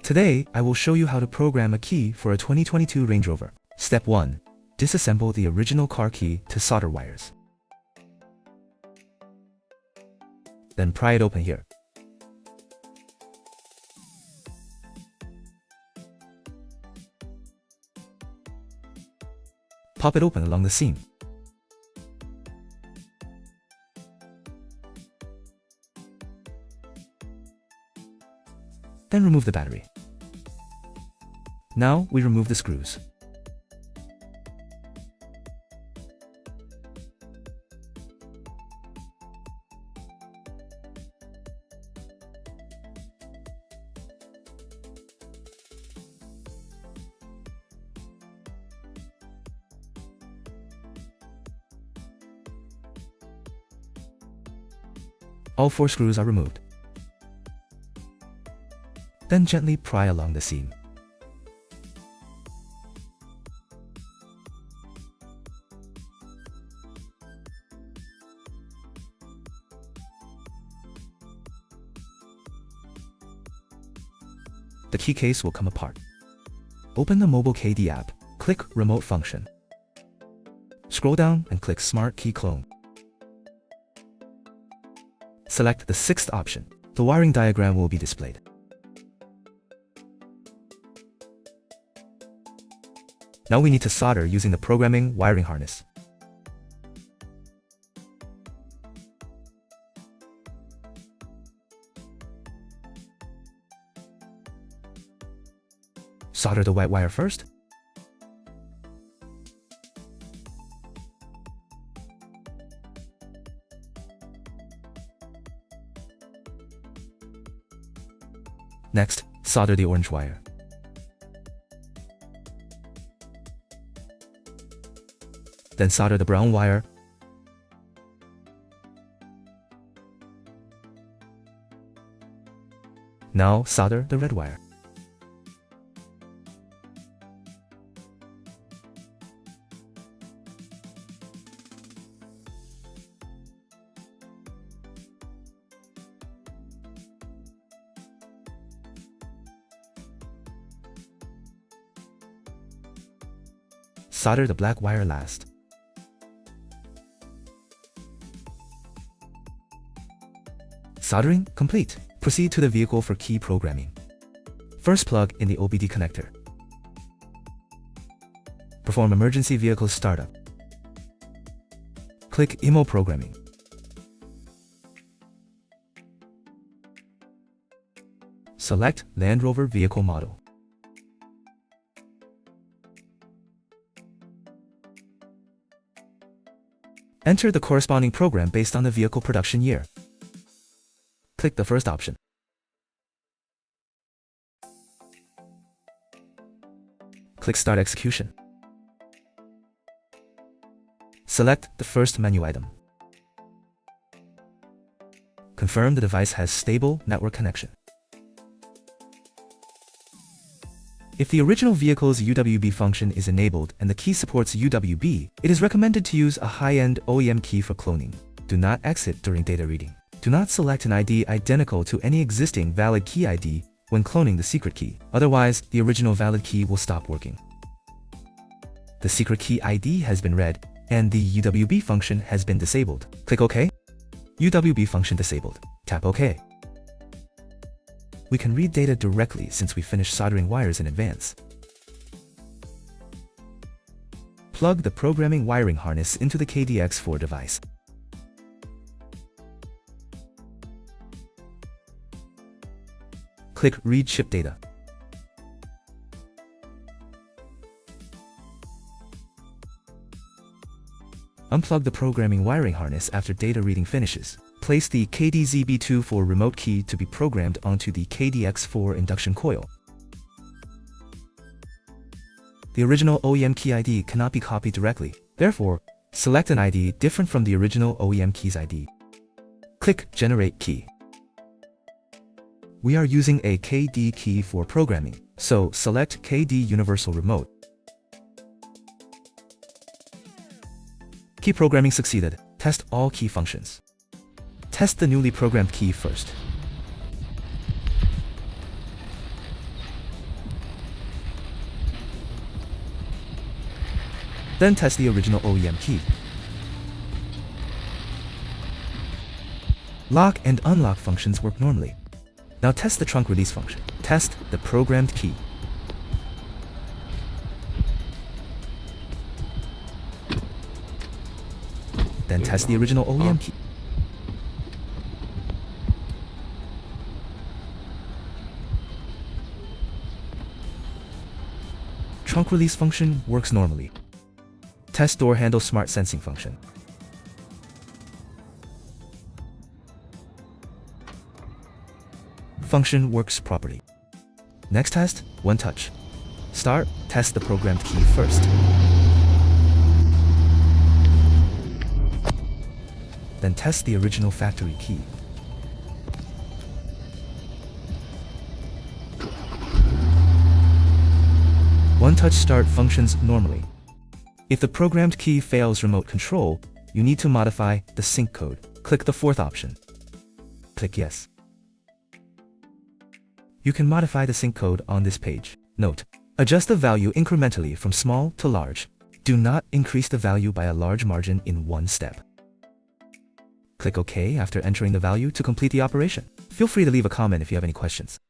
Today, I will show you how to program a key for a 2022 Range Rover. Step 1. Disassemble the original car key to solder wires. Then pry it open here. Pop it open along the seam. Then remove the battery. Now we remove the screws. All 4 screws are removed. Then gently pry along the seam. The key case will come apart. Open the mobile KD app, click Remote Function. Scroll down and click Smart Key Clone. Select the 6th option. The wiring diagram will be displayed. Now we need to solder using the programming wiring harness. Solder the white wire first. Next, solder the orange wire. Then solder the brown wire. Now solder the red wire. Solder the black wire last. Soldering complete. Proceed to the vehicle for key programming. First, plug in the OBD connector. Perform emergency vehicle startup. Click IMO programming. Select Land Rover vehicle model. Enter the corresponding program based on the vehicle production year. Click the first option. Click Start Execution. Select the first menu item. Confirm the device has stable network connection. If the original vehicle's UWB function is enabled and the key supports UWB, it is recommended to use a high-end OEM key for cloning. Do not exit during data reading. Do not select an ID identical to any existing valid key ID when cloning the secret key. Otherwise, the original valid key will stop working. The secret key ID has been read, and the UWB function has been disabled. Click OK. UWB function disabled. Tap OK. We can read data directly since we finished soldering wires in advance. Plug the programming wiring harness into the KDX4 device. Click Read Chip Data. Unplug the programming wiring harness after data reading finishes. Place the KDZB24 remote key to be programmed onto the KDX4 induction coil. The original OEM key ID cannot be copied directly. Therefore, select an ID different from the original OEM key's ID. Click Generate Key. We are using a KD key for programming, so select KD Universal Remote. Key programming succeeded. Test all key functions. Test the newly programmed key first. Then test the original OEM key. Lock and unlock functions work normally. Now test the trunk release function. Test the programmed key. Then test the original OEM key. Trunk release function works normally. Test door handle smart sensing function. Function works properly. Next test, one touch. Start, test the programmed key first. Then test the original factory key. One touch start functions normally. If the programmed key fails remote control, you need to modify the sync code. Click the fourth option. Click yes. You can modify the sync code on this page. Note: adjust the value incrementally from small to large. Do not increase the value by a large margin in one step. Click OK after entering the value to complete the operation. Feel free to leave a comment if you have any questions.